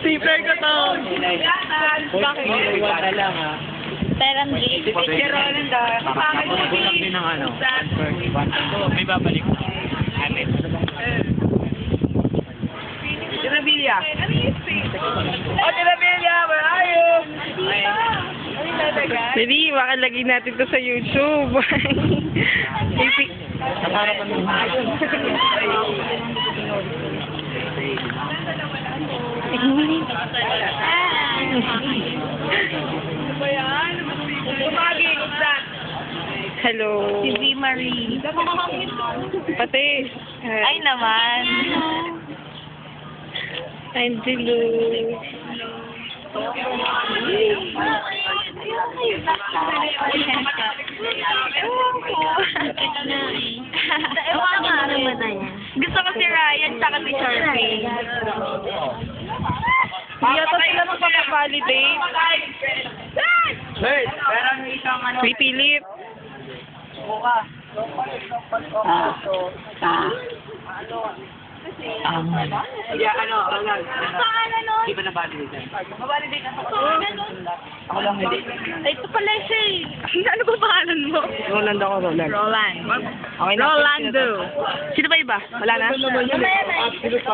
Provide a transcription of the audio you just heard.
Stapler ko to. Bakit? Iwan na lang ha. Perang gate. Si Roland ah. Kulang din ng ano. May babalik. Amin. Tirabilia. Oh, Tirabilia, where are you? Dali, makalagay natin to sa YouTube. Nakarapan mo. Hello. Si V. Marie. Pati. Ay naman. Angelo. Gusto ko si Ryan tsaka si Sharpie. Hindi yata sila magpapavalidate. Pipilip. Hindi ba na-validate yan? Ako lang hindi. Ay, ito pala siya eh. Ano ba pangalan mo? Roland ako, Roland. Roland. Okay na. Rolando. Sino ba iba? Wala na? Mamaya na eh.